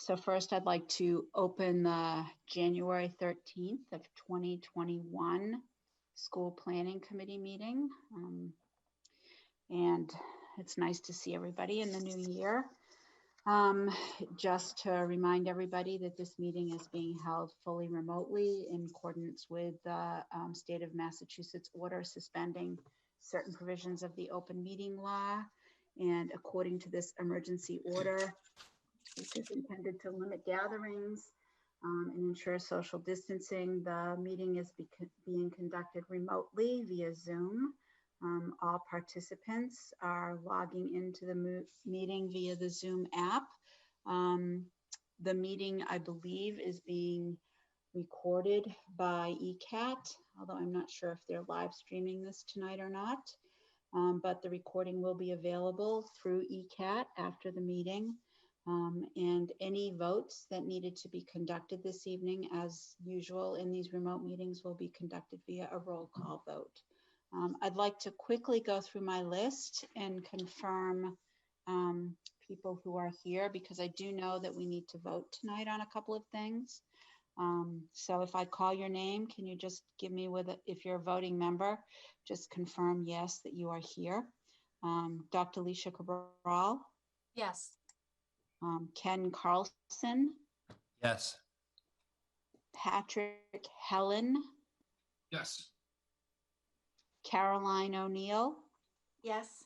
So first I'd like to open the January 13th of 2021 School Planning Committee meeting. And it's nice to see everybody in the new year. Just to remind everybody that this meeting is being held fully remotely in accordance with the state of Massachusetts order suspending certain provisions of the open meeting law. And according to this emergency order, which is intended to limit gatherings and ensure social distancing, the meeting is being conducted remotely via Zoom. All participants are logging into the meeting via the Zoom app. The meeting, I believe, is being recorded by ECAT, although I'm not sure if they're live streaming this tonight or not. But the recording will be available through ECAT after the meeting. And any votes that needed to be conducted this evening, as usual in these remote meetings, will be conducted via a roll call vote. I'd like to quickly go through my list and confirm people who are here, because I do know that we need to vote tonight on a couple of things. So if I call your name, can you just give me if you're a voting member, just confirm yes that you are here. Dr. Alicia Cabral? Yes. Ken Carlson? Yes. Patrick Helen? Yes. Caroline O'Neill? Yes.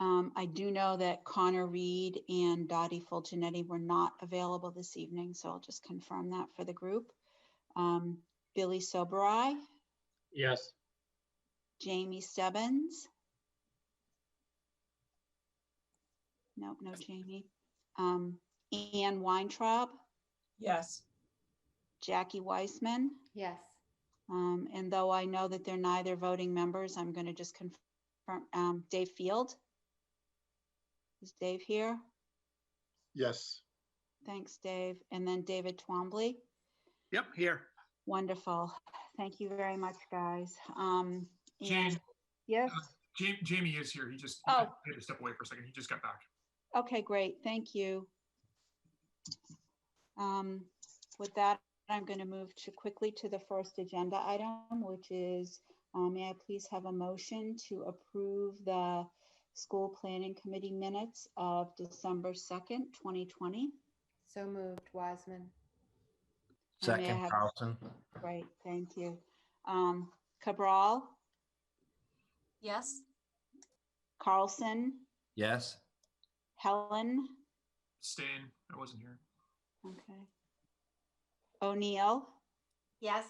I do know that Connor Reed and Dottie Fulgenetti were not available this evening, so I'll just confirm that for the group. Billy Soberai? Yes. Jamie Stebbins? Nope, no Jamie. Ann Weintraub? Yes. Jackie Weissman? Yes. And though I know that they're neither voting members, I'm going to just confirm. Dave Field? Is Dave here? Yes. Thanks, Dave. And then David Twombly? Yep, here. Wonderful. Thank you very much, guys. Jane, yes? Jamie is here. He just Oh. had to step away for a second. He just got back. Okay, great. Thank you. With that, I'm going to move quickly to the first agenda item, which is, may I please have a motion to approve the School Planning Committee minutes of December 2nd, 2020. So moved, Wiseman. Second, Carlson. Great, thank you. Cabral? Yes. Carlson? Yes. Helen? Staying. I wasn't here. Okay. O'Neill? Yes.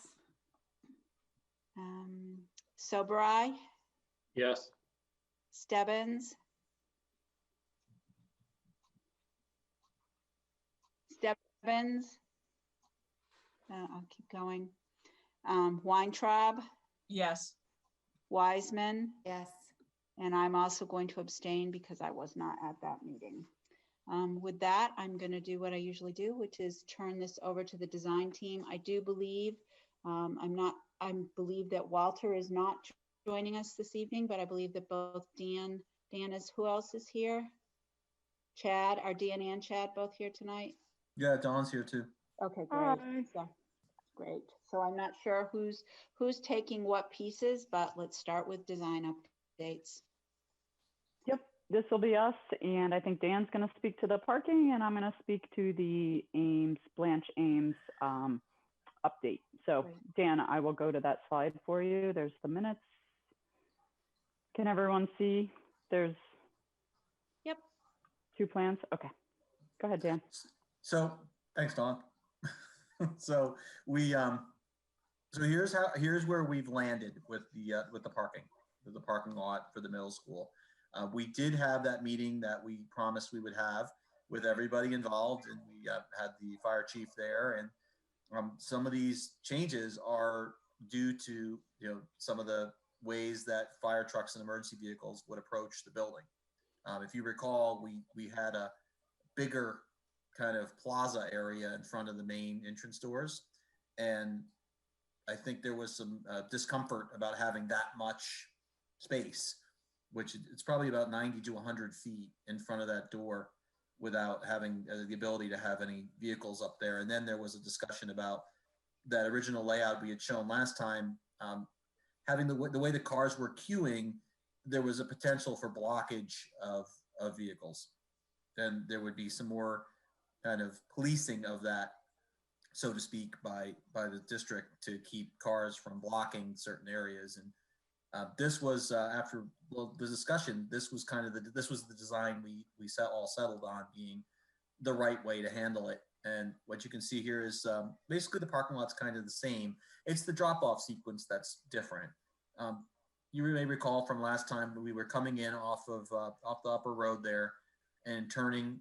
Soberai? Yes. Stebbins? Stebbins? I'll keep going. Weintraub? Yes. Wiseman? Yes. And I'm also going to abstain because I was not at that meeting. With that, I'm going to do what I usually do, which is turn this over to the design team. I do believe, I believe that Walter is not joining us this evening, but I believe that both Dan is, who else is here? Chad, are Dan and Chad both here tonight? Yeah, Dawn's here too. Okay, great. So, great. So I'm not sure who's taking what pieces, but let's start with design updates. Yep, this will be us, and I think Dan's going to speak to the parking, and I'm going to speak to the AMES, BLANCHE AMES update. So Great. Dan, I will go to that slide for you. There's the minutes. Can everyone see? There's Yep. 2 plans. Okay, go ahead, Dan. So thanks, Dawn. So we so here's where we've landed with the parking lot for the middle school. We did have that meeting that we promised we would have with everybody involved, and we had the fire chief there, and some of these changes are due to some of the ways that fire trucks and emergency vehicles would approach the building. If you recall, we had a bigger kind of plaza area in front of the main entrance doors, and I think there was some discomfort about having that much space, which it's probably about 90 to 100 feet in front of that door. without having the ability to have any vehicles up there. And then there was a discussion about that original layout we had shown last time, having the way the cars were queuing, there was a potential for blockage of vehicles. Then there would be some more kind of policing of that, so to speak, by the district to keep cars from blocking certain areas. And this was after the discussion. This was kind of the design we all settled on being the right way to handle it. And what you can see here is basically the parking lot's kind of the same. It's the drop-off sequence that's different. You may recall from last time we were coming in off the upper road there and turning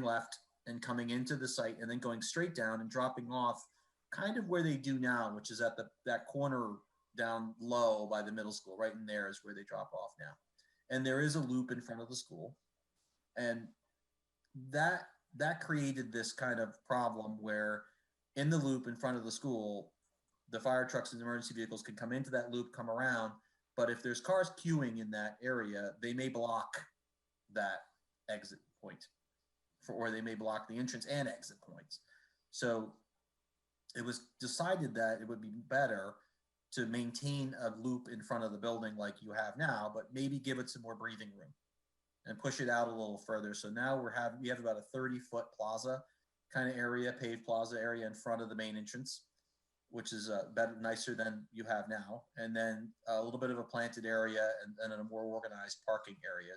left and coming into the site and then going straight down and dropping off kind of where they do now, which is at that corner down low by the middle school. Right in there is where they drop off now. And there is a loop in front of the school. And that created this kind of problem where in the loop in front of the school, the fire trucks and emergency vehicles can come into that loop, come around, but if there's cars queuing in that area, they may block that exit point, or they may block the entrance and exit points. So it was decided that it would be better to maintain a loop in front of the building like you have now, but maybe give it some more breathing room and push it out a little further. So now we have about a 30-foot plaza kind of area, paved plaza area in front of the main entrance, which is nicer than you have now. And then a little bit of a planted area and then a more organized parking area.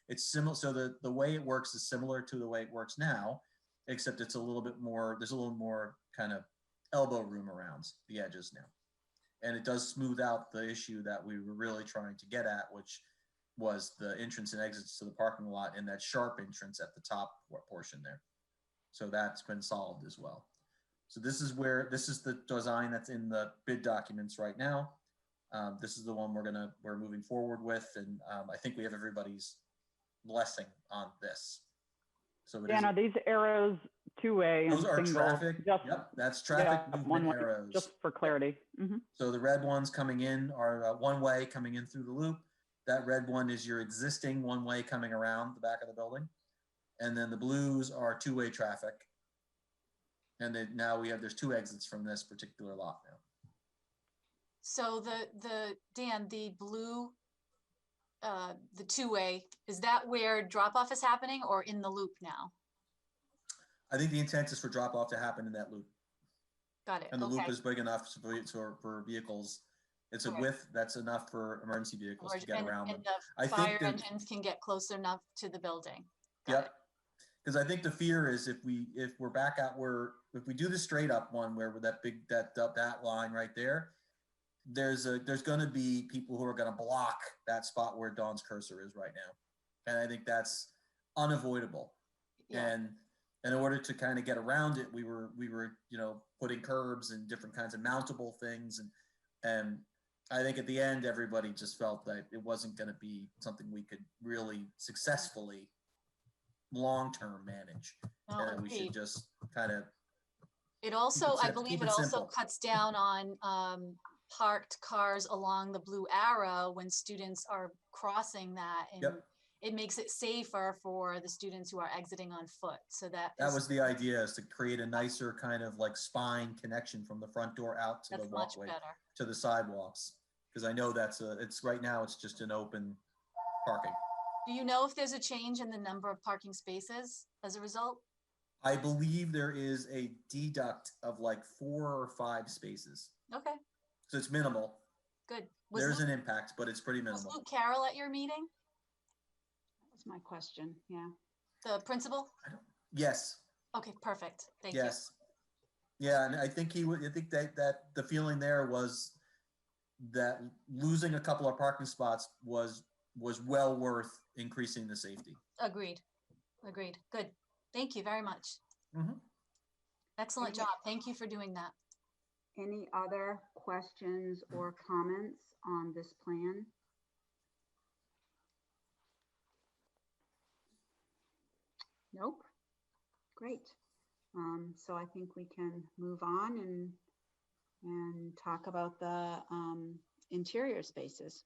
It's similar. So the way it works is similar to the way it works now, except it's a little bit more, there's a little more kind of elbow room around the edges now. And it does smooth out the issue that we were really trying to get at, which was the entrance and exits to the parking lot and that sharp entrance at the top portion there. So that's been solved as well. So this is the design that's in the bid documents right now. This is the one we're moving forward with, and I think we have everybody's blessing on this. So Dan, are these arrows two-way? Those are single? traffic. Yep, that's traffic movement one-way, arrows. just for clarity. So the red ones coming in are one-way coming in through the loop. That red one is your existing one-way coming around the back of the building, and then the blues are two-way traffic. And then now there's two exits from this particular lot now. So Dan, the blue, the two-way, is that where drop-off is happening or in the loop now? I think the intent is for drop-off to happen in that loop. Got it. And the okay. loop is big enough for vehicles. It's a Okay. width that's enough for emergency vehicles to get around them. And the I fire think that, engines can get close enough to the building. Yep. Because I think the fear is if we're back out if we do the straight up one where with that line right there, there's going to be people who are going to block that spot where Dawn's cursor is right now, and I think that's unavoidable. Yeah. And in order to kind of get around it, we were putting curbs and different kinds of mountable things, and I think at the end everybody just felt that it wasn't going to be something we could really successfully long-term manage. And we should just kind of. It also, I believe it also simple. cuts down on parked cars along the blue arrow when students are crossing that, and Yep. it makes it safer for the students who are exiting on foot. So that was the idea, is to create a nicer kind of like spine connection from the front door out to the much walkway, better. to the sidewalks. Because I know it's right now it's just an open parking. Do you know if there's a change in the number of parking spaces as a result? I believe there is a deduct of like 4 or 5 spaces. Okay, So it's minimal. good. There's an impact, but it's pretty Was minimal. Luke Carroll at your meeting? That was my question. Yeah. The principal? Yes. Okay, perfect. Thank you. Yes. Yeah, and I think I think that the feeling there was that losing a couple of parking spots was well worth increasing the safety. Agreed. Good. Thank you very much. Mhm. Excellent job. Thank you for doing that. Any other questions or comments on this plan? Nope. Great. So I think we can move on and talk about the interior spaces.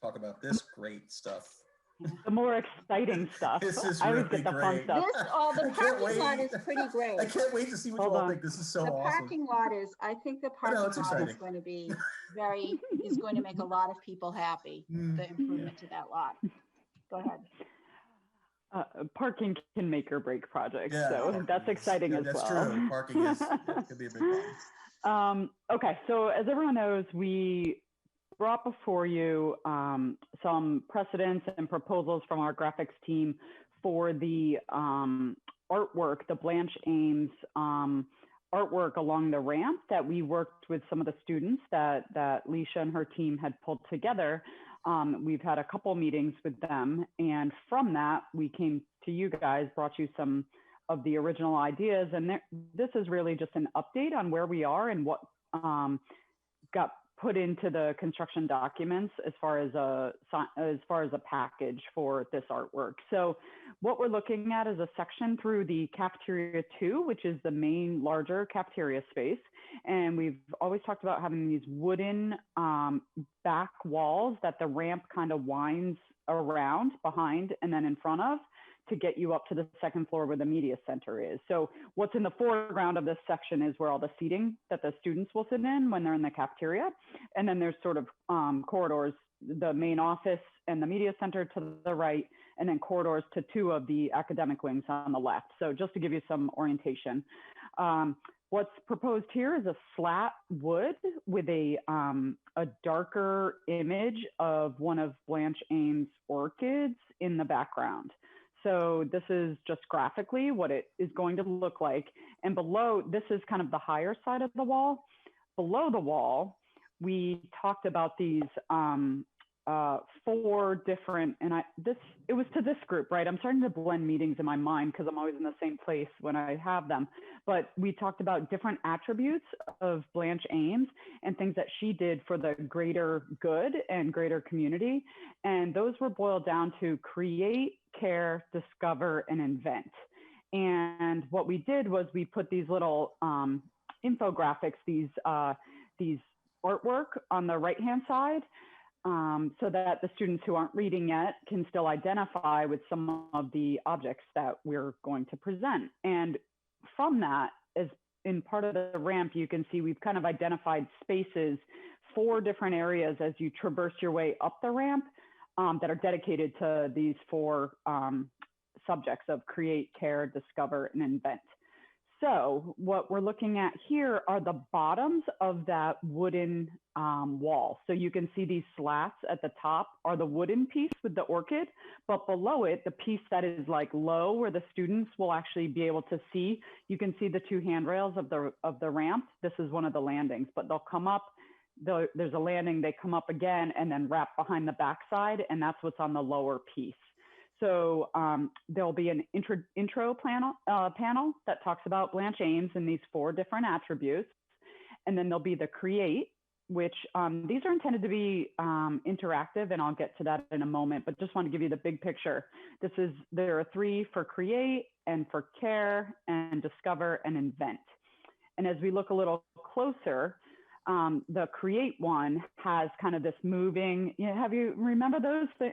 Talk about this great stuff. the more exciting stuff. This is I always really get the fun great. stuff. The I can't parking lot wait. is pretty great. I can't wait to see what Hold you all on. think. This is so The awesome. parking lot is, I think the I know, parking it's lot is exciting. going to be is going to make a lot of people happy, the improvement to that lot. Go ahead. Parking can make or break projects, Yeah, so parking that's is- exciting yeah, as that's well. true. Parking is, it could be a big problem. Okay, so as everyone knows, we brought before you some precedents and proposals from our graphics team for the artwork, the Blanche AIMES artwork along the ramp that we worked with some of the students that Leisha and her team had pulled together. We've had a couple meetings with them, and from that, we came to you guys, brought you some of the original ideas, and this is really just an update on where we are and what got put into the construction documents as far as a package for this artwork. So what we're looking at is a section through the cafeteria 2, which is the main larger cafeteria space. And we've always talked about having these wooden back walls that the ramp kind of winds around behind and then in front of, to get you up to the second floor where the media center is. So what's in the foreground of this section is where all the seating that the students will sit in when they're in the cafeteria. And then there's sort of corridors, the main office and the media center to the right, and then corridors to 2 of the academic wings on the left. So just to give you some orientation. What's proposed here is a slat wood with a darker image of one of Blanche AIMES' orchids in the background. So this is just graphically what it is going to look like. And below, this is kind of the higher side of the wall. Below the wall, we talked about these 4 different, and it was to this group, right? I'm starting to blend meetings in my mind because I'm always in the same place when I have them. But we talked about different attributes of Blanche AIMES and things that she did for the greater good and greater community. And those were boiled down to create, care, discover, and invent. And what we did was we put these little infographics, these artwork on the right-hand side, so that the students who aren't reading yet can still identify with some of the objects that we're going to present. And from that, as in part of the ramp, you can see we've kind of identified spaces, 4 different areas as you traverse your way up the ramp that are dedicated to these 4 subjects of create, care, discover, and invent. So what we're looking at here are the bottoms of that wooden wall. So you can see these slats at the top are the wooden piece with the orchid, but below it, the piece that is like low where the students will actually be able to see, you can see the 2 handrails of the ramp. This is one of the landings, but they'll come up, there's a landing, they come up again and then wrap behind the backside, and that's what's on the lower piece. So there'll be an intro panel that talks about Blanche AIMES and these 4 different attributes. And then there'll be the create, which these are intended to be interactive, and I'll get to that in a moment, but just want to give you the big picture. There are 3 for create and for care and discover and invent. And as we look a little closer, the create one has kind of this moving, have you remember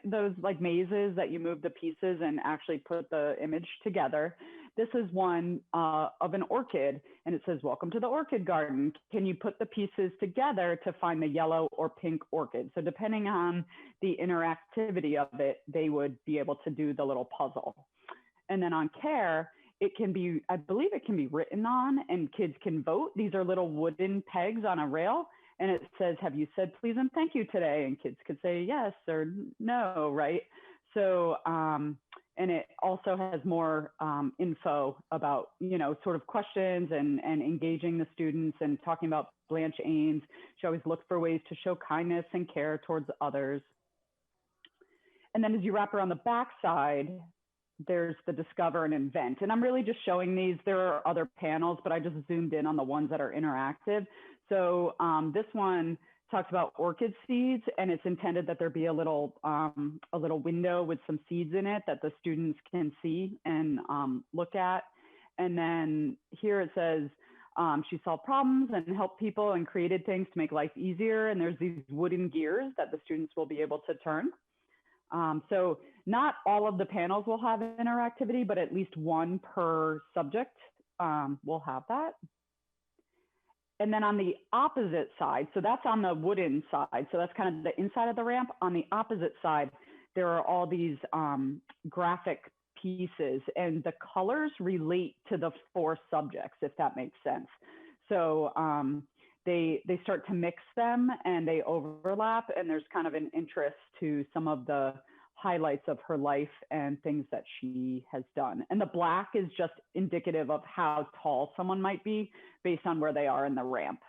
those like mazes that you move the pieces and actually put the image together? This is one of an orchid, and it says, welcome to the orchid garden. Can you put the pieces together to find the yellow or pink orchid? So depending on the interactivity of it, they would be able to do the little puzzle. And then on care, it can be, I believe it can be written on and kids can vote. These are little wooden pegs on a rail, and it says, have you said please and thank you today? And kids could say yes or no, right? So, and it also has more info about, sort of questions and engaging the students and talking about Blanche AIMES. She always looks for ways to show kindness and care towards others. And then as you wrap around the backside, there's the discover and invent. And I'm really just showing these. There are other panels, but I just zoomed in on the ones that are interactive. So this one talks about orchid seeds, and it's intended that there be a little window with some seeds in it that the students can see and look at. And then here it says, she solved problems and helped people and created things to make life easier. And there's these wooden gears that the students will be able to turn. So Not all of the panels will have interactivity, but at least one per subject will have that. And then on the opposite side, so that's on the wooden side, so that's kind of the inside of the ramp. On the opposite side, there are all these graphic pieces, and the colors relate to the 4 subjects, if that makes sense. So they start to mix them and they overlap, and there's kind of an interest to some of the highlights of her life and things that she has done. And the black is just indicative of how tall someone might be based on where they are in the ramp.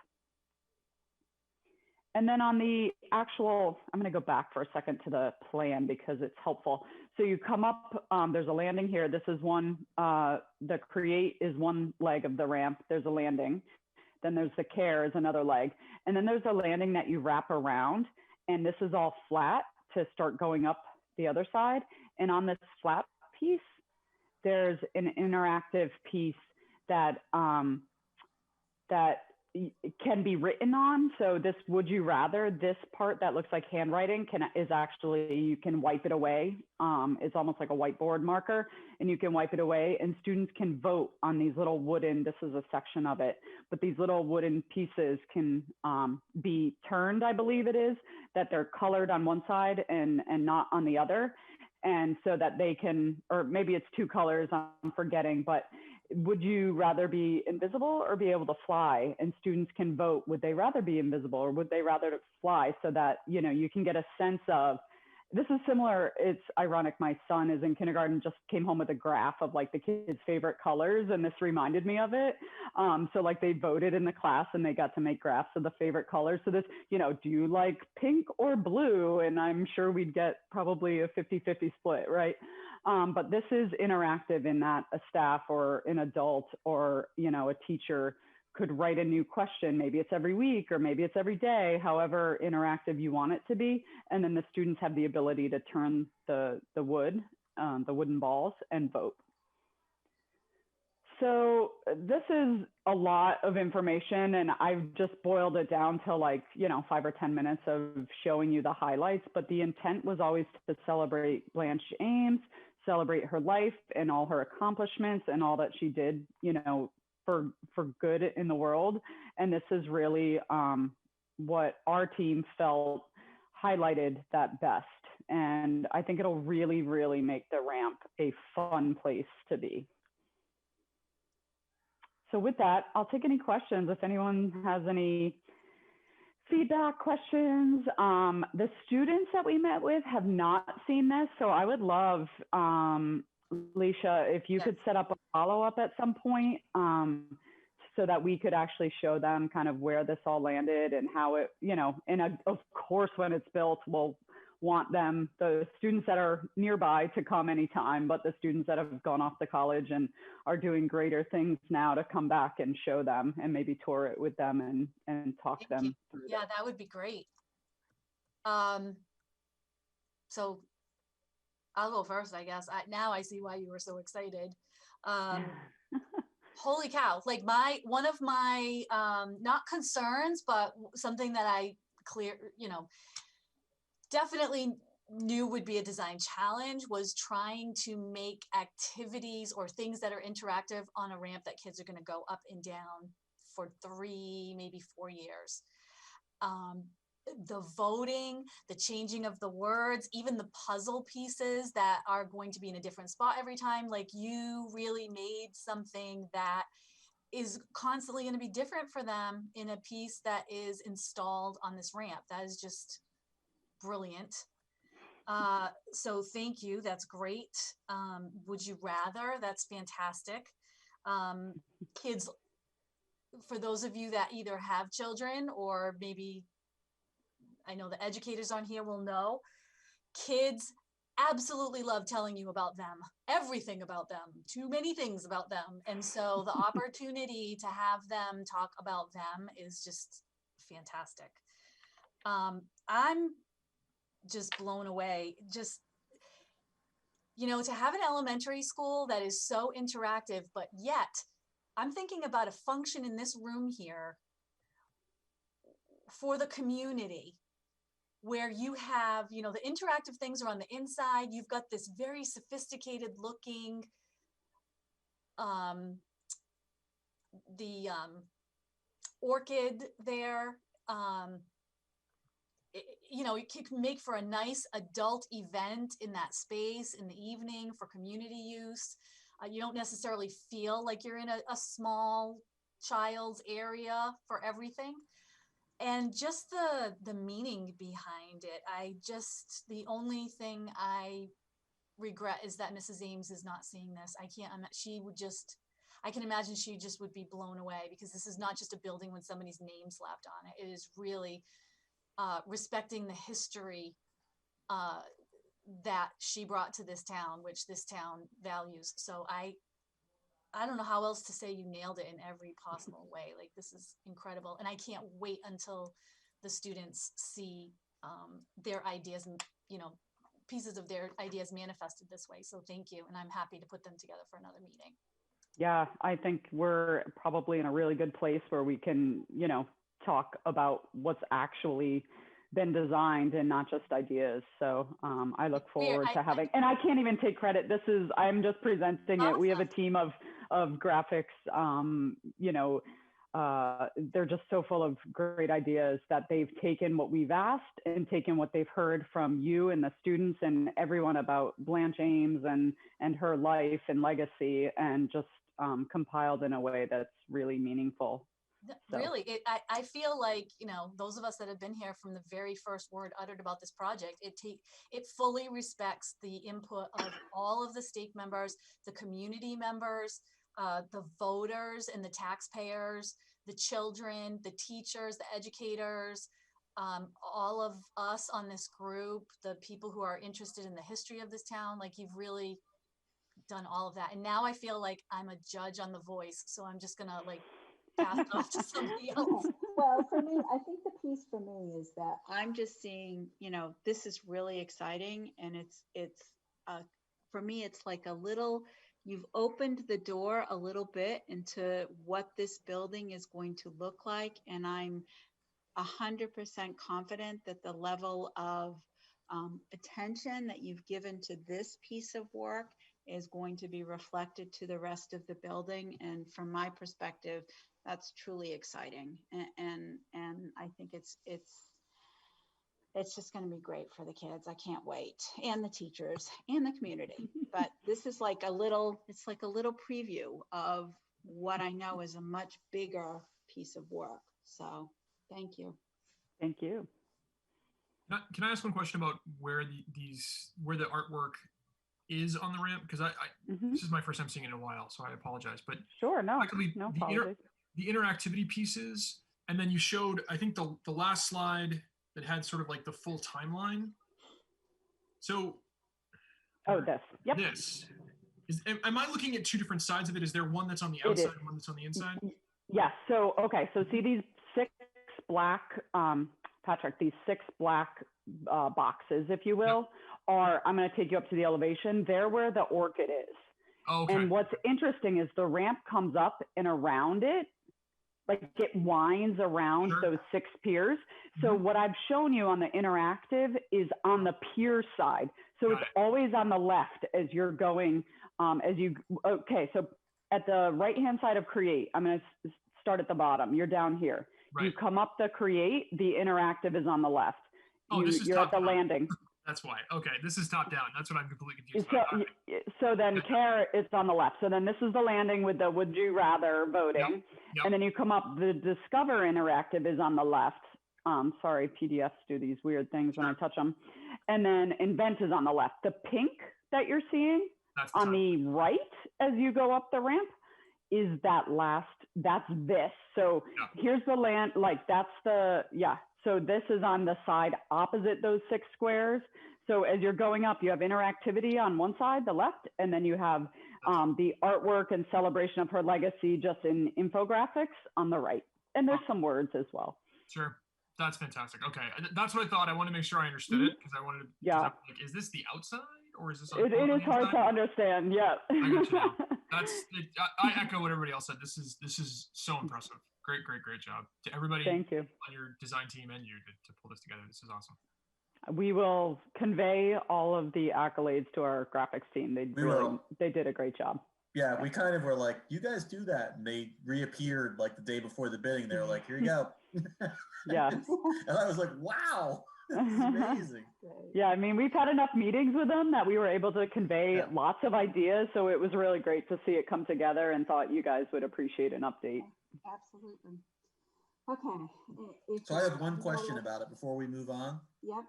And then on the actual, I'm going to go back for a second to the plan because it's helpful. So you come up, there's a landing here. This is one, the create is one leg of the ramp. There's a landing. Then there's the care is another leg. And then there's a landing that you wrap around. And this is all flat to start going up the other side. And on this flat piece, there's an interactive piece that that can be written on. So this would you rather, this part that looks like handwriting is actually, you can wipe it away. It's almost like a whiteboard marker, and you can wipe it away, and students can vote on these little wooden, this is a section of it, but these little wooden pieces can be turned, I believe it is, that they're colored on one side and not on the other. And so that they can, or maybe it's 2 colors, I'm forgetting, but would you rather be invisible or be able to fly? And students can vote, would they rather be invisible or would they rather fly, so that, you know, you can get a sense of, this is similar, it's ironic, my son is in kindergarten, just came home with a graph of like the kids' favorite colors, and this reminded me of it. So like they voted in the class and they got to make graphs of the favorite colors. So this, you know, do you like pink or blue? And I'm sure we'd get probably a 50-50 split, right? But this is interactive in that a staff or an adult or, you know, a teacher could write a new question. Maybe it's every week or maybe it's every day, however interactive you want it to be. And then the students have the ability to turn the wooden balls and vote. So this is a lot of information, and I've just boiled it down to like, you know, 5 or 10 minutes of showing you the highlights, but the intent was always to celebrate Blanche Ames, celebrate her life and all her accomplishments and all that she did, you know, for good in the world. And this is really what our team felt highlighted that best. And I think it'll really, really make the ramp a fun place to be. So with that, I'll take any questions if anyone has any feedback, questions. The students that we met with have not seen this, so I would love, Leisha, if you could set up a follow-up at some point so that we could actually show them kind of where this all landed and how it, you know, and of course, when it's built, we'll want them, the students that are nearby, to come anytime, but the students that have gone off to college and are doing greater things now to come back and show them and maybe tour it with them and talk them through yeah, that would be great. So I'll go first, I guess. Now I see why you were so excited. Holy cow. Like one of my, not concerns, but something that I definitely knew would be a design challenge was trying to make activities or things that are interactive on a ramp that kids are going to go up and down for 3, maybe 4 years. The voting, the changing of the words, even the puzzle pieces that are going to be in a different spot every time, like you really made something that is constantly going to be different for them in a piece that is installed on this ramp. That is just brilliant. So thank you, that's great. Would you rather? That's fantastic. Kids, for those of you that either have children or maybe, I know the educators on here will know, kids absolutely love telling you about them, everything about them, too many things about them. And so the opportunity to have them talk about them is just fantastic. I'm just blown away. Just, you know, to have an elementary school that is so interactive, but yet I'm thinking about a function in this room here for the community where you have, you know, the interactive things are on the inside. You've got this very sophisticated looking, orchid there. You know, it can make for a nice adult event in that space in the evening for community use. You don't necessarily feel like you're in a small child's area for everything. And just the meaning behind it. The only thing I regret is that Mrs. Ames is not seeing this. I can imagine she just would be blown away, because this is not just a building with somebody's name slapped on it. It is really respecting the history that she brought to this town, which this town values. So I don't know how else to say you nailed it in every possible way. Like, this is incredible. And I can't wait until the students see their ideas and, you know, pieces of their ideas manifested this way. So thank you. And I'm happy to put them together for another meeting. Yeah, I think we're probably in a really good place where we can, you know, talk about what's actually been designed and not just ideas. So I look forward to having, and I can't even take credit. I'm just presenting it. We have a team of graphics, you know, they're just so full of great ideas that they've taken what we've asked and taken what they've heard from you and the students and everyone about Blanche Ames and her life and legacy, and just compiled in a way that's really meaningful. So. Really, I feel like, you know, those of us that have been here from the very first word uttered about this project, it fully respects the input of all of the stake members, the community members, the voters and the taxpayers, the children, the teachers, the educators, all of us on this group, the people who are interested in the history of this town. Like, you've really done all of that. And now I feel like I'm a judge on The Voice. So I'm just gonna like pass it off to somebody else. Well, for me, I think the piece for me is that I'm just seeing, you know, this is really exciting. And it's for me, it's like a little, you've opened the door a little bit into what this building is going to look like. And I'm 100% confident that the level of attention that you've given to this piece of work is going to be reflected to the rest of the building. And from my perspective, that's truly exciting. And I think it's just going to be great for the kids. I can't wait. And the teachers and the community. But this is like it's like a little preview of what I know is a much bigger piece of work. So thank you. Thank you. Can I ask one question about where the artwork is on the ramp? Because this is my first time seeing it in a while, so I apologize. But sure, no apologies. The interactivity pieces, and then you showed, I think, the last slide that had sort of like the full timeline. So, this, yep. This am I looking at two different sides of it? Is there one that's on the outside and one that's on the inside? Yes. So okay. So see these 6 black, Patrick, these 6 black boxes, if you will, are, I'm going to take you up to the elevation. They're where the orchid is. Okay. And what's interesting is the ramp comes up and around it, like it winds around those 6 piers. So what I've shown you on the interactive is on the pier side. So it's always on the left as you're going, okay. So at the right-hand side of create, I'm going to start at the bottom. You're down here. Right. You come up the create, the interactive is on the left. Oh, you're at the landing. That's why. Okay, this is top down. That's what I'm completely confused about. So then care, it's on the left. So then this is the landing with the would you rather voting. Yep. And then you come up, the discover interactive is on the left. Sorry, PDFs do these weird things when I touch them. And then invent is on the left. The pink that you're seeing on the right as you go up the ramp is that's this. So here's the land, like that's so this is on the side opposite those 6 squares. So as you're going up, you have interactivity on one side, the left, and then you have the artwork and celebration of her legacy just in infographics on the right. And there's some words as well. Sure. That's fantastic. Okay. That's what I thought. I want to make sure I understood it because I wanted to, like, is this the outside or is this on it is hard to understand. Yeah. I got you now. I echo what everybody else said. This is so impressive. Great job to everybody. Thank you. On your design team and you to pull this together. This is awesome. We will convey all of the accolades to our graphics team. They did a great job. Yeah, we kind of were like, you guys do that. And they reappeared like the day before the bidding. They were like, here you go. Yeah. And I was like, wow, this is amazing. Yeah, I mean, we've had enough meetings with them that we were able to convey lots of ideas. So it was really great to see it come together, and thought you guys would appreciate an update. Absolutely. Okay. So I have one question about it before we move on. Yep.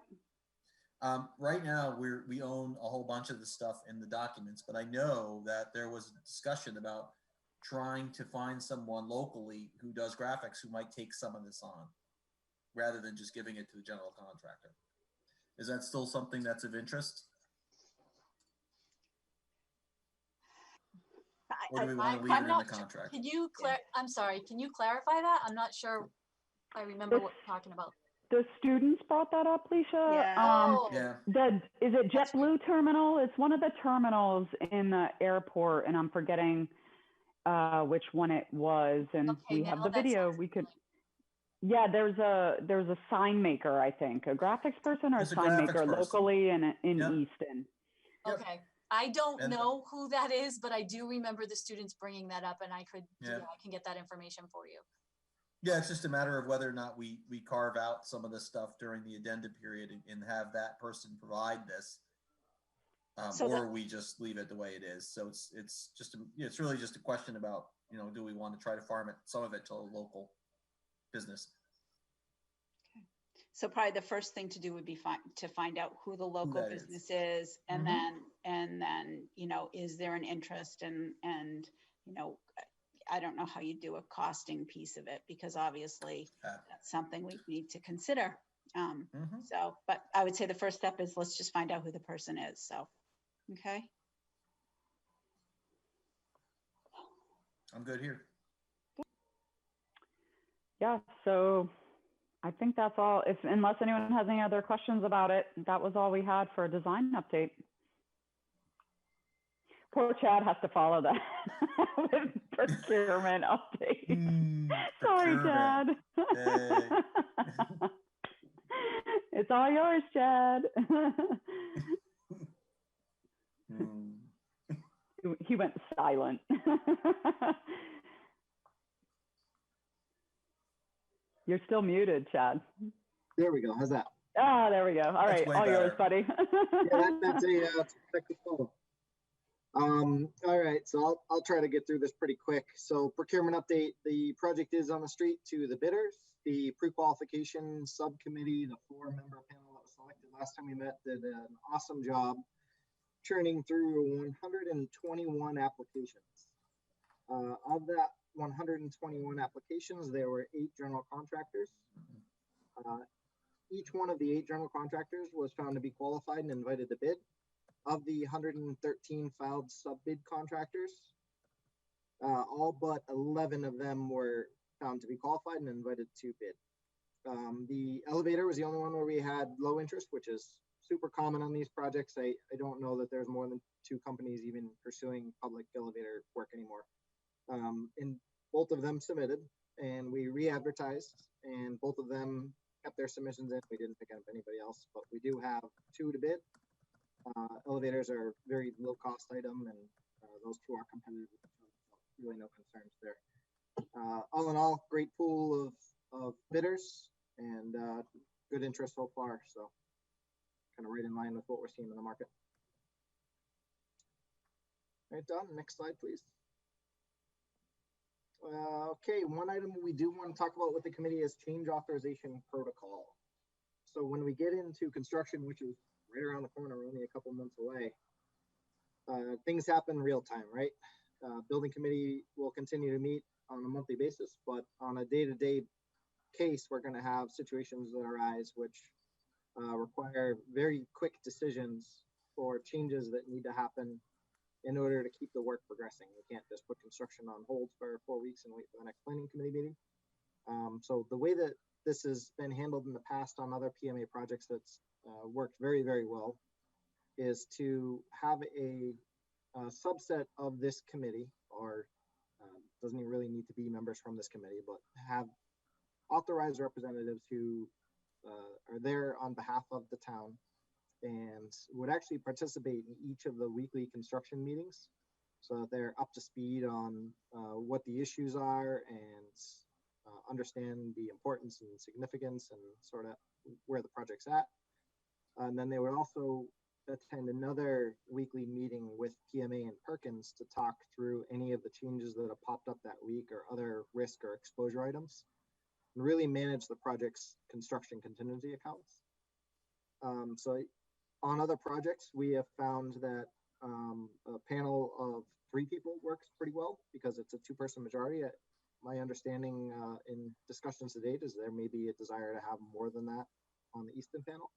Right now, we own a whole bunch of the stuff in the documents, but I know that there was a discussion about trying to find someone locally who does graphics who might take some of this on, rather than just giving it to the general contractor. Is that still something that's of interest? Or do we want to leave it in the contract? Can you I'm sorry, can you clarify that? I'm not sure I remember what you're talking about. The students brought that up, Leisha. Yeah. Is it JetBlue terminal? It's one of the terminals in the airport, and I'm forgetting which one it was. And we have the video. We could. Yeah, there's a sign maker, I think, a graphics person or a sign maker locally in Easton. Okay. I don't know who that is, but I do remember the students bringing that up, and I can get that information for you. Yeah, it's just a matter of whether or not we carve out some of the stuff during the addenda period and have that person provide this, or we just leave it the way it is. So it's really just a question about, do we want to try to farm some of it to a local business? Okay. So probably the first thing to do would be to find out who the local business is, and then is there an interest, and I don't know how you do a costing piece of it, because obviously that's something we need to consider. But I would say the first step is let's just find out who the person is. So, okay. I'm good here. Yeah, so I think that's all. Unless anyone has any other questions about it, that was all we had for a design update. Poor Chad has to follow that with procurement update. Sorry, Chad. It's all yours, Chad. He went silent. You're still muted, Chad. There we go. How's that? Ah, there we go. All right, all yours, buddy. That's a technical. All right, so I'll try to get through this pretty quick. So procurement update, the project is on the street to the bidders. The pre-qualification subcommittee, the 4-member panel that was selected last time we met, did an awesome job churning through 121 applications. Of that 121 applications, there were 8 general contractors. Each one of the 8 general contractors was found to be qualified and invited to bid. Of the 113 filed sub-bid contractors, all but 11 of them were found to be qualified and invited to bid. The elevator was the only one where we had low interest, which is super common on these projects. I don't know that there's more than 2 companies even pursuing public elevator work anymore. And both of them submitted, and we re-advertised, and both of them kept their submissions in. We didn't pick up anybody else, but we do have 2 to bid. Elevators are a very low cost item, and those 2 are competitive. Really no concerns there. All in all, great pool of bidders, and good interest so far. So kind of right in line with what we're seeing in the market. All right, Don, next slide, please. Okay, one item we do want to talk about with the committee is change authorization protocol. So when we get into construction, which is right around the corner, we're only a couple months away, things happen real time, right? Building committee will continue to meet on a monthly basis, but on a day-to-day case, we're going to have situations that arise which require very quick decisions for changes that need to happen in order to keep the work progressing. We can't just put construction on hold for 4 weeks and wait for the next planning committee meeting. So the way that this has been handled in the past on other PMA projects that's worked very, very well is to have a subset of this committee, or doesn't even really need to be members from this committee, but have authorized representatives who are there on behalf of the town and would actually participate in each of the weekly construction meetings so that they're up to speed on what the issues are and understand the importance and significance and sort of where the project's at. And then they would also attend another weekly meeting with PMA and Perkins to talk through any of the changes that have popped up that week or other risk or exposure items, and really manage the project's construction contingency accounts. So on other projects, we have found that a panel of 3 people works pretty well because it's a 2-person majority. My understanding in discussions to date is there may be a desire to have more than that on the Easton panel.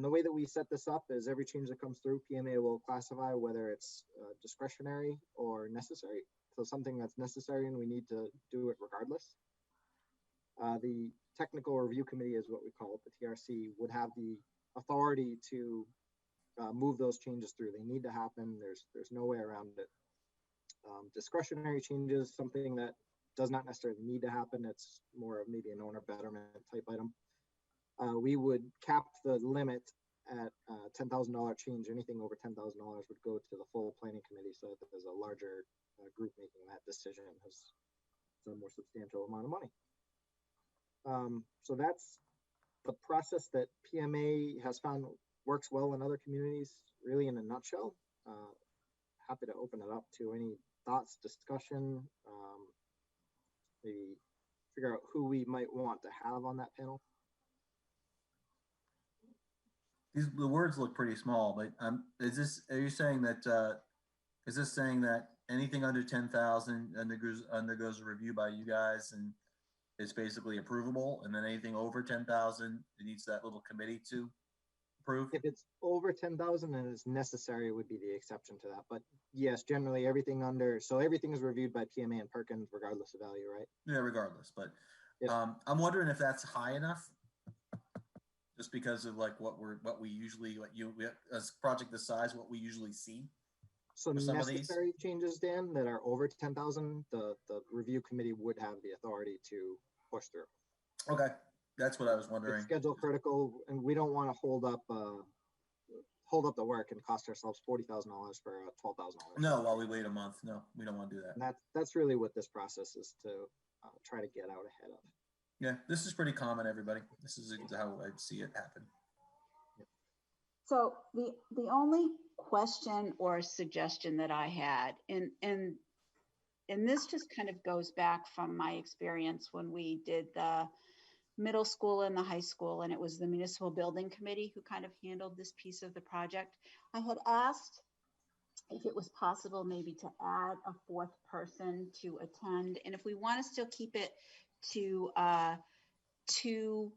The way that we set this up is every change that comes through, PMA will classify whether it's discretionary or necessary. So something that's necessary and we need to do it regardless. The technical review committee is what we call it, the TRC, would have the authority to move those changes through. They need to happen. There's no way around it. Discretionary changes, something that does not necessarily need to happen. It's more of maybe an owner betterment type item. We would cap the limit at $10,000 change. Anything over $10,000 would go to the full planning committee so that there's a larger group making that decision, has a more substantial amount of money. So that's the process that PMA has found works well in other communities, really in a nutshell. Happy to open it up to any thoughts, discussion, maybe figure out who we might want to have on that panel. The words look pretty small, but are you saying that, is this saying that anything under 10,000 undergoes a review by you guys and is basically approvable, and then anything over 10,000, it needs that little committee to approve? If it's over 10,000 and it's necessary, would be the exception to that. But yes, generally everything under, so everything is reviewed by PMA and Perkins regardless of value, right? Yeah, regardless. But Yep. I'm wondering if that's high enough, just because of like what we usually, as a project this size, what we usually see. So necessary changes, Dan, that are over 10,000, the review committee would have the authority to push through. Okay, that's what I was wondering. It's schedule critical, and we don't want to hold up the work and cost ourselves $40,000 for $12,000. No, while we wait a month. No, we don't want to do that. And that's really what this process is, to try to get out ahead of. Yeah, this is pretty common, everybody. This is how I see it happen. So the only question or suggestion that I had, and this just kind of goes back from my experience when we did the middle school and the high school, and it was the municipal building committee who kind of handled this piece of the project. I had asked if it was possible maybe to add a 4th person to attend, and if we want to still keep it to two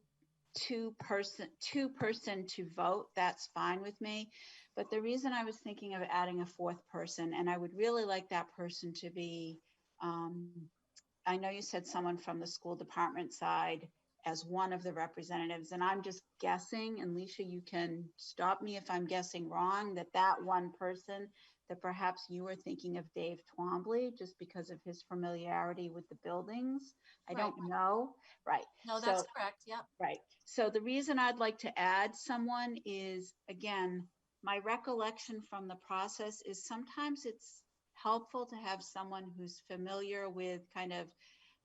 person to vote, that's fine with me. But the reason I was thinking of adding a 4th person, and I would really like that person to be, I know you said someone from the school department side as one of the representatives, and I'm just guessing, and Leisha, you can stop me if I'm guessing wrong, that one person, that perhaps you were thinking of Dave Twombly just because of his familiarity with the buildings. I Right. don't know. Right. No, that's correct. Yep. Right. So the reason I'd like to add someone is, again, my recollection from the process is sometimes it's helpful to have someone who's familiar with kind of,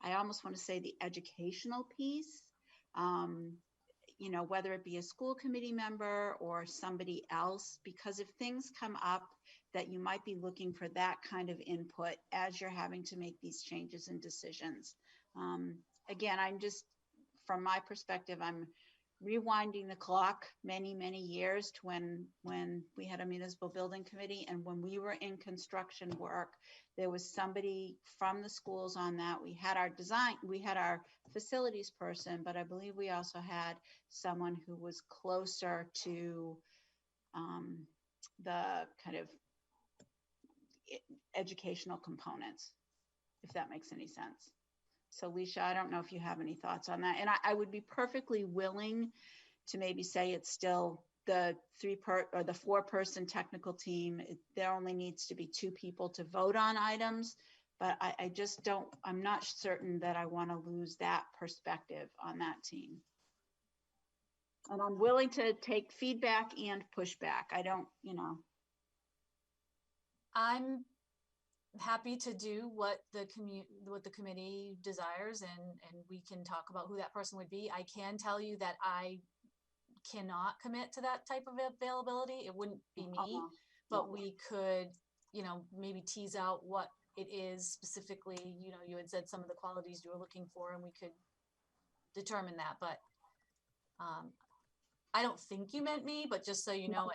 I almost want to say, the educational piece, you know, whether it be a school committee member or somebody else, because if things come up that you might be looking for that kind of input as you're having to make these changes and decisions. Again, I'm just, from my perspective, I'm rewinding the clock many, many years to when we had a municipal building committee, and when we were in construction work, there was somebody from the schools on that. We had our design, we had our facilities person, but I believe we also had someone who was closer to the kind of educational components, if that makes any sense. So Leisha, I don't know if you have any thoughts on that. And I would be perfectly willing to maybe say it's still the 4-person technical team. There only needs to be 2 people to vote on items, but I just don't, I'm not certain that I want to lose that perspective on that team. And I'm willing to take feedback and pushback. I don't, you know. I'm happy to do what the committee desires, and we can talk about who that person would be. I can tell you that I cannot commit to that type of availability. It wouldn't be me, but we could, you know, maybe tease out what it is specifically. You know, you had said some of the qualities you were looking for, and we could determine that. But I don't think you meant me, but just so you know,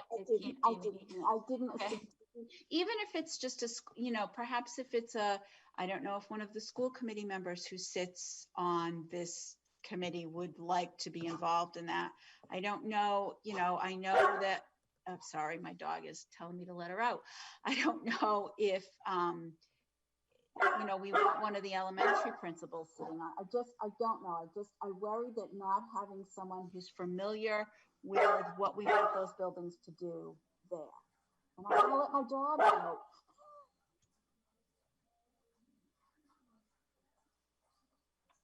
I didn't. Okay. Even if it's just a, you know, perhaps if it's a, I don't know if one of the school committee members who sits on this committee would like to be involved in that. I don't know, you know, I know that, I'm sorry, my dog is telling me to let her out. I don't know if, you know, we want one of the elementary principals sitting on. I don't know. I worry that not having someone who's familiar with what we want those buildings to do there. And I'm gonna let my dog out.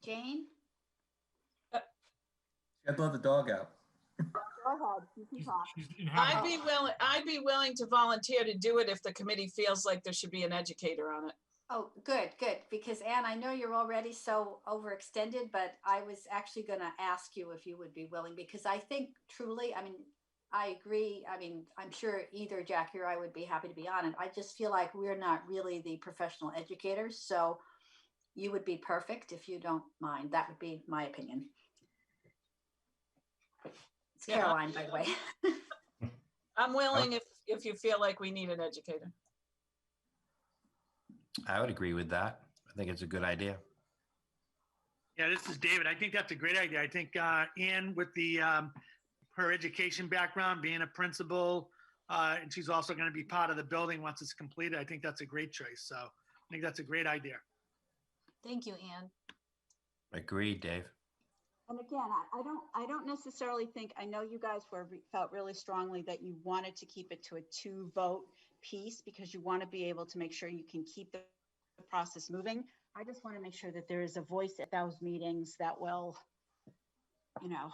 Jane? You have to let the dog out. Go ahead, you can talk. I'd be willing to volunteer to do it if the committee feels like there should be an educator on it. Oh, good. Because Anne, I know you're already so overextended, but I was actually going to ask you if you would be willing, because I think truly, I mean, I agree. I mean, I'm sure either Jackie or I would be happy to be on it. I just feel like we're not really the professional educators. So you would be perfect if you don't mind. That would be my opinion. It's Caroline, by the way. I'm willing if you feel like we need an educator. I would agree with that. I think it's a good idea. Yeah, this is David. I think that's a great idea. I think Anne, with the her education background, being a principal, and she's also going to be part of the building once it's completed. I think that's a great choice. So I think that's a great idea. Thank you, Anne. Agreed, Dave. And again, I don't necessarily think, I know you guys felt really strongly that you wanted to keep it to a 2-vote piece because you want to be able to make sure you can keep the process moving. I just want to make sure that there is a voice at those meetings that will, you know,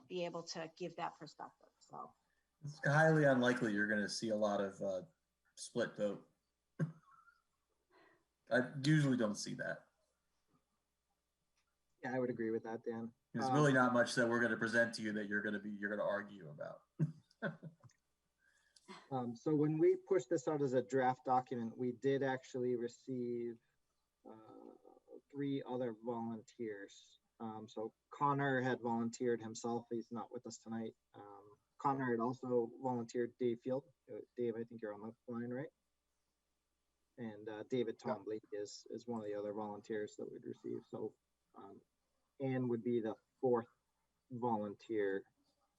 be able to give that perspective. So it's highly unlikely you're going to see a lot of split vote. I usually don't see that. Yeah, I would agree with that, Dan. There's really not much that we're going to present to you that you're going to argue about. So when we pushed this out as a draft document, we did actually receive 3 other volunteers. So Connor had volunteered himself. He's not with us tonight. Connor had also volunteered Dave Field. Dave, I think you're on the line, right? And David Tombley is one of the other volunteers that we'd received. So Anne would be the 4th volunteer.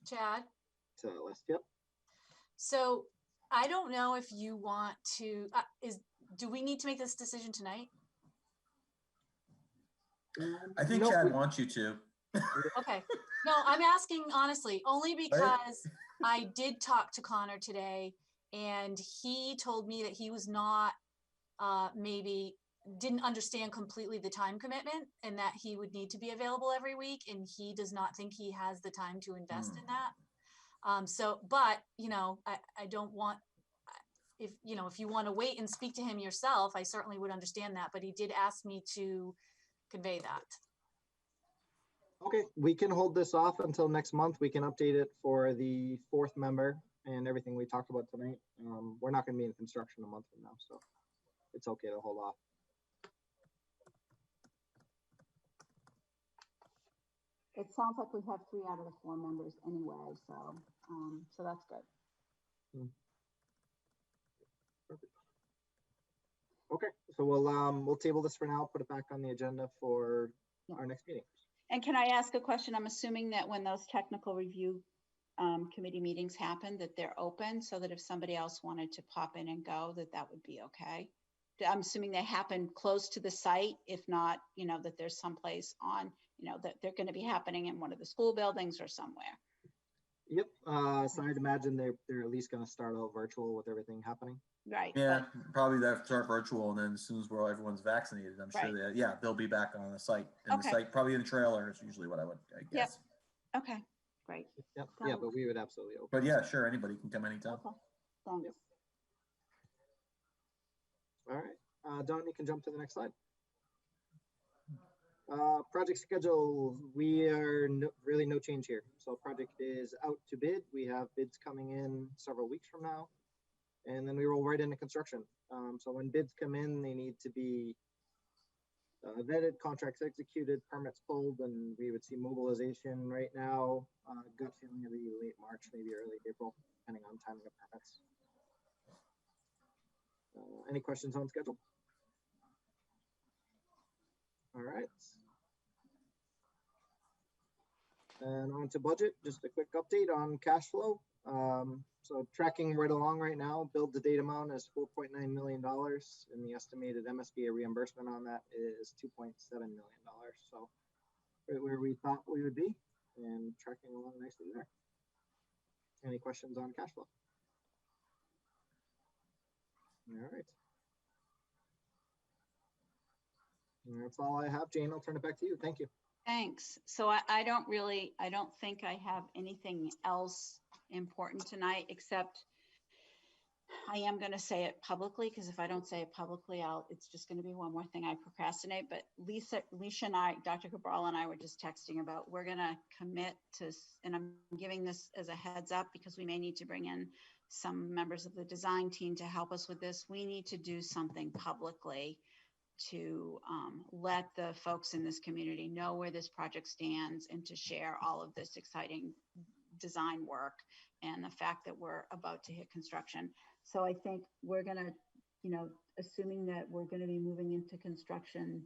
Chad? To that list, yep. So I don't know if you want to, do we need to make this decision tonight? I think Chad wants you to. Okay. No, I'm asking honestly, only because I did talk to Connor today and he told me that he was not, maybe didn't understand completely the time commitment and that he would need to be available every week. And he does not think he has the time to invest in that. So, but, you know, I don't want, if you want to wait and speak to him yourself, I certainly would understand that, but he did ask me to convey that. Okay, we can hold this off until next month. We can update it for the 4th member and everything we talked about tonight. We're not going to be in construction a month from now, so it's okay to hold off. it sounds like we have 3 out of the 4 members anyway, so that's good. Perfect. Okay, so we'll table this for now, put it back on the agenda for our next meeting. And can I ask a question? I'm assuming that when those technical review committee meetings happen, that they're open so that if somebody else wanted to pop in and go, that would be okay. I'm assuming they happen close to the site. If not, that there's someplace on, that they're going to be happening in one of the school buildings or somewhere. Yep. So I'd imagine they're at least going to start out virtual with everything happening. Right. Yeah, probably they'll start virtual, and then as soon as everyone's vaccinated, I'm sure that they'll be back on the site. And the site, probably in the trailer is usually what I guess. Yep. Okay. Great. Yep. Got Yeah, it. but we would absolutely open. But yeah, sure, anybody can come anytime. Okay, thanks. Yep. All right, Don, you can jump to the next slide. Project schedule, we are really no change here. So project is out to bid. We have bids coming in several weeks from now, and then we roll right into construction. So when bids come in, they need to be vetted, contracts executed, permits pulled, and we would see mobilization right now. Gut feeling it'll be late March, maybe early April, depending on timing of permits. Any questions on schedule? All right. And on to budget, just a quick update on cash flow. So tracking right along right now, build to date amount is $4.9 million, and the estimated MSBA reimbursement on that is $2.7 million. So right where we thought we would be, and tracking along nicely there. Any questions on cash flow? All right. And that's all I have. Jane, I'll turn it back to you. Thank you. Thanks. So I don't think I have anything else important tonight, except I am going to say it publicly, because if I don't say it publicly, it's just going to be one more thing I procrastinate. But Lisa and I, Dr. Cabral and I were just texting about, we're going to commit to, and I'm giving this as a heads up because we may need to bring in some members of the design team to help us with this. We need to do something publicly to let the folks in this community know where this project stands, and to share all of this exciting design work and the fact that we're about to hit construction. So I think we're going to, assuming that we're going to be moving into construction,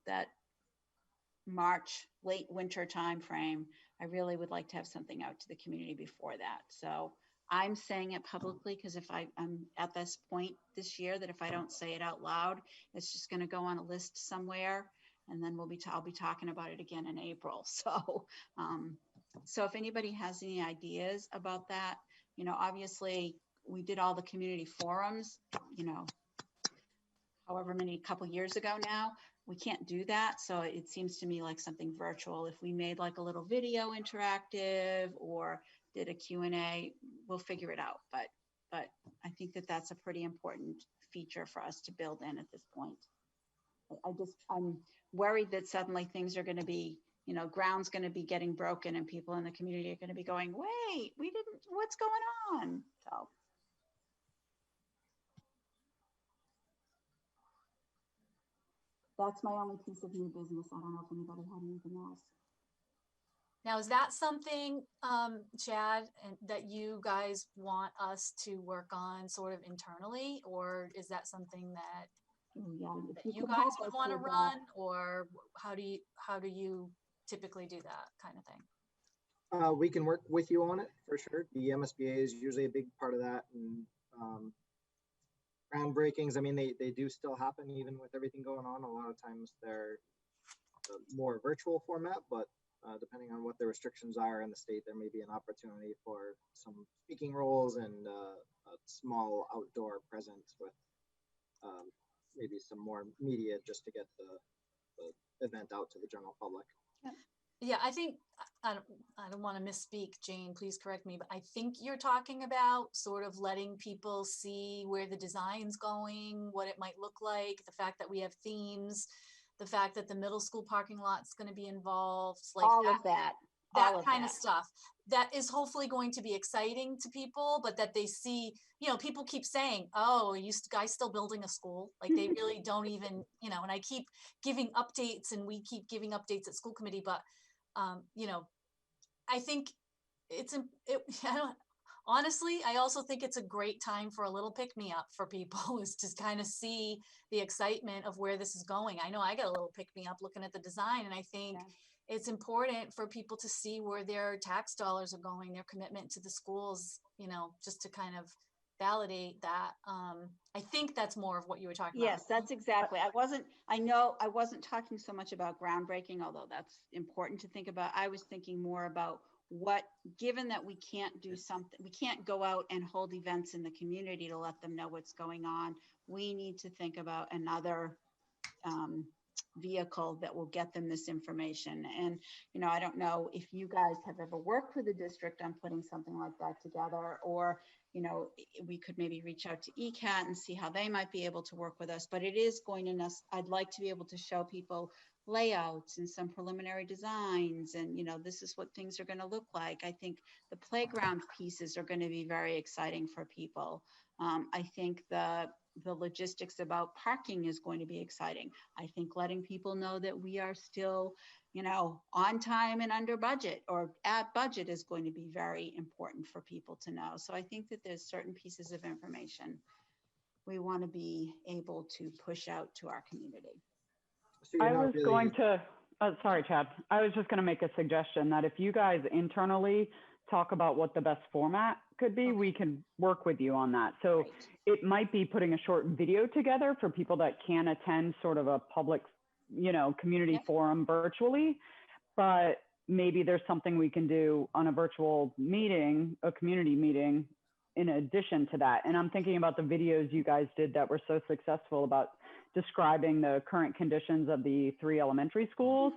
that March, late winter timeframe, I really would like to have something out to the community before that. So I'm saying it publicly because if I'm at this point this year that if I don't say it out loud, it's just going to go on a list somewhere, and then I'll be talking about it again in April. So, so if anybody has any ideas about that, obviously we did all the community forums, however many, couple years ago now. We can't do that. So it seems to me like something virtual. If we made like a little video interactive or did a Q&A, we'll figure it out. But I think that that's a pretty important feature for us to build in at this point. I'm worried that suddenly things are going to be, ground's going to be getting broken and people in the community are going to be going, wait, what's going on? So. That's my only piece of new business. I don't know if anybody had anything else. Now, is that something, Chad, that you guys want us to work on sort of internally, or is that something that, that you guys would want to run, or how do you typically do that kind of thing? We can work with you on it for sure. The MSBA is usually a big part of that, and groundbreakings, I mean, they do still happen even with everything going on. A lot of times they're more virtual format, but depending on what the restrictions are in the state, there may be an opportunity for some speaking roles and a small outdoor presence with maybe some more media just to get the event out to the general public. Yeah, I think, I don't want to misspeak, Jane, please correct me, but I think you're talking about sort of letting people see where the design's going, what it might look like, the fact that we have themes, the fact that the middle school parking lot's going to be involved, like all of that kind of stuff. That is hopefully going to be exciting to people, but that they see, people keep saying, oh, are you guys still building a school? Like they really don't even, and I keep giving updates and we keep giving updates at school committee, but I think honestly, I also think it's a great time for a little pick-me-up for people is to kind of see the excitement of where this is going. I know I got a little pick-me-up looking at the design, and I think it's important for people to see where their tax dollars are going, their commitment to the schools, just to kind of validate that. I think that's more of what you were talking about. Yes, that's exactly. I wasn't talking so much about groundbreaking, although that's important to think about. I was thinking more about given that we can't do something, we can't go out and hold events in the community to let them know what's going on. We need to think about another vehicle that will get them this information. And, I don't know if you guys have ever worked with a district on putting something like that together, or, we could maybe reach out to ECAT and see how they might be able to work with us. But it is going to, I'd like to be able to show people layouts and some preliminary designs, and this is what things are going to look like. I think the playground pieces are going to be very exciting for people. I think the logistics about parking is going to be exciting. I think letting people know that we are still, on time and under budget or at budget is going to be very important for people to know. So I think that there's certain pieces of information we want to be able to push out to our community. So I was going to, sorry, Chad. I was just going to make a suggestion that if you guys internally talk about what the best format could be, we can work with you on that. So Great. it might be putting a short video together for people that can attend sort of a public, community forum virtually, but maybe there's something we can do on a virtual meeting, a community meeting in addition to that. And I'm thinking about the videos you guys did that were so successful about describing the current conditions of the 3 elementary schools.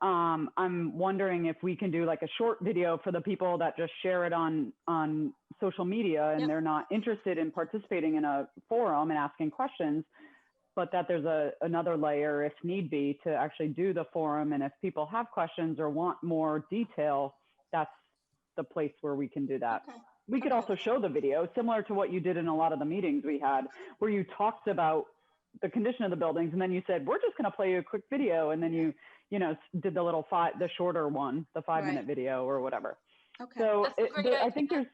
I'm wondering if we can do like a short video for the people that just share it on social media and they're not interested in participating in a forum and asking questions, but that there's another layer if need be to actually do the forum. And if people have questions or want more detail, that's the place where we can do that. Okay. We could also show the video similar to what you did in a lot of the meetings we had, where you talked about the condition of the buildings, and then you said, we're just going to play you a quick video. And then you did the little the shorter one, the 5-minute video or whatever. Okay. So I think that's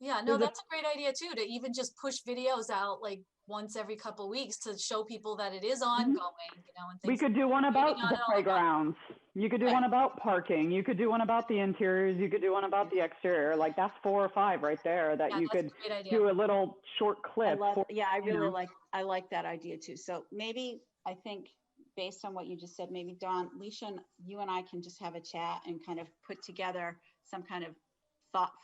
a great idea too, to even just push videos out like once every couple of weeks to show people that it is ongoing, and things. We could do one about the playgrounds. You could do one about parking. You could do one about the interiors. You could do one about the exterior. Like that's 4 or 5 right there that you could do a little short clip. I like that idea too. So maybe I think based on what you just said, maybe Dawn, Leisha, you and I can just have a chat and kind of put together some kind of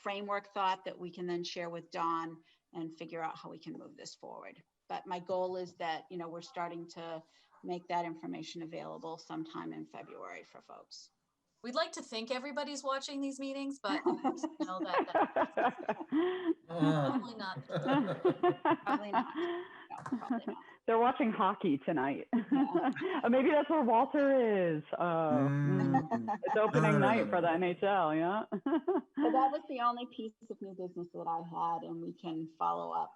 framework thought that we can then share with Dawn and figure out how we can move this forward. But my goal is that, we're starting to make that information available sometime in February for folks. We'd like to think everybody's watching these meetings, but know that probably not. Probably not. No, probably not. They're watching hockey tonight. Maybe that's where Walter is. It's opening night for the NHL, yeah? So that was the only piece of new business that I had, and we can follow up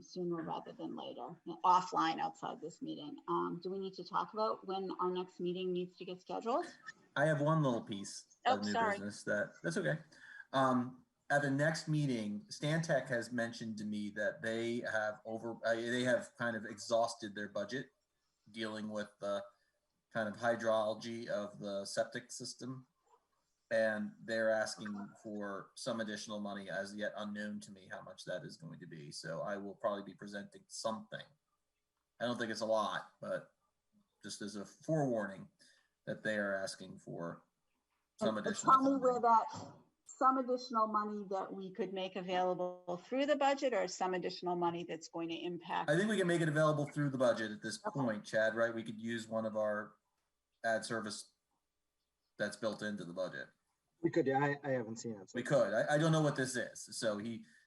sooner rather than later, offline outside this meeting. Do we need to talk about when our next meeting needs to get scheduled? I have one little piece of new business that's okay. At the next meeting, Stantec has mentioned to me that they have kind of exhausted their budget dealing with the kind of hydrology of the septic system. And they're asking for some additional money, as yet unknown to me how much that is going to be. So I will probably be presenting something. I don't think it's a lot, but just as a forewarning that they are asking for some additional money. Tell me where that some additional money that we could make available through the budget, or some additional money that's going to impact. I think we can make it available through the budget at this point, Chad, right? We could use one of our ad service that's built into the budget. We could, yeah, I haven't seen it. So. We could. I don't know what this is. So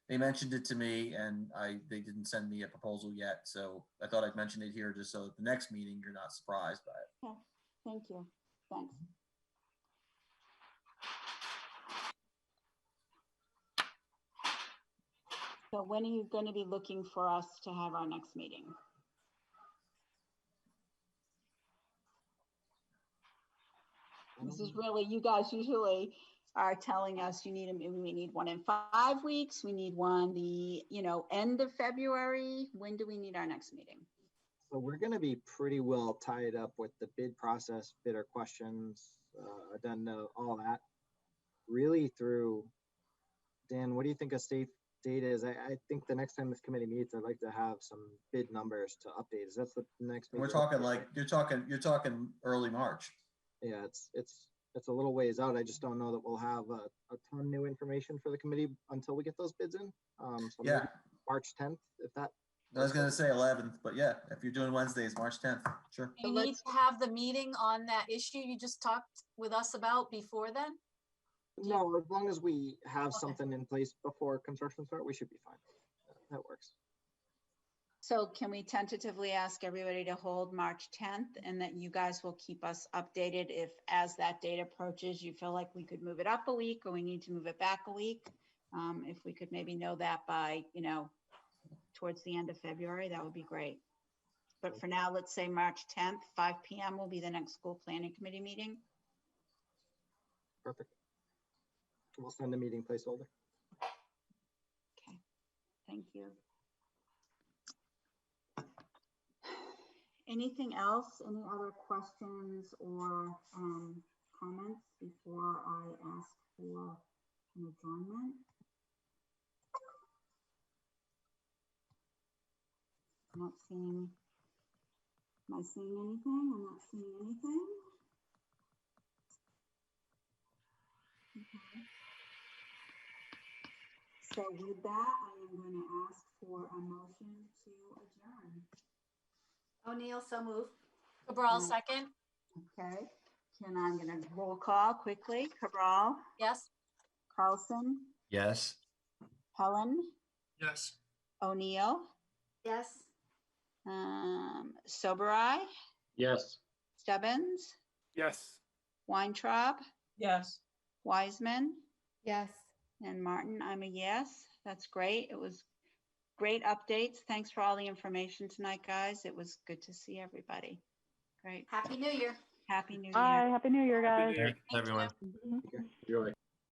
they mentioned it to me, and they didn't send me a proposal yet. So I thought I'd mention it here just so at the next meeting you're not surprised by it. Okay. Thank you. Thanks. So when are you going to be looking for us to have our next meeting? This is really, you guys usually are telling us we need one in 5 weeks. We need one the, end of February. When do we need our next meeting? So we're going to be pretty well tied up with the bid process, bidder questions, addenda, all that. Really through, Dan, what do you think a safe date is? I think the next time this committee meets, I'd like to have some bid numbers to update. Is that the next? We're talking like you're talking early March. Yeah, it's a little ways out. I just don't know that we'll have a ton of new information for the committee until we get those bids in. So yeah, March 10th, if that I was gonna say 11th, but yeah, if you're doing Wednesdays, March 10th, sure. You need to have the meeting on that issue you just talked with us about before then? No, as long as we have Okay. something in place before construction start, we should be fine. That works. So can we tentatively ask everybody to hold March 10th and that you guys will keep us updated if as that date approaches, you feel like we could move it up a week or we need to move it back a week? If we could maybe know that by, towards the end of February, that would be great. But for now, let's say March 10th, 5 PM will be the next school planning committee meeting. Perfect. We'll send a meeting placeholder. Okay, thank you. Anything else? Any other questions or comments before I ask for an adjournment? I'm not seeing, am I seeing anything? I'm not seeing anything. Okay. So with that, I am going to ask for a motion to adjourn. O'Neill, so move. Cabral, second? Okay, and I'm going to roll call quickly. Cabral, Yes? Carlson, Yes. Helen, Yes. O'Neill, Yes. Soberai, Yes. Stebbins, Yes. Weintraub, Yes. Wiseman, Yes. and Martin. I'm a yes. That's great. It was great updates. Thanks for all the information tonight, guys. It was good to see everybody. Great. Happy New Year. Happy New Year. Bye. Happy New Year, guys. Happy New Year. Thanks, everyone. Enjoy.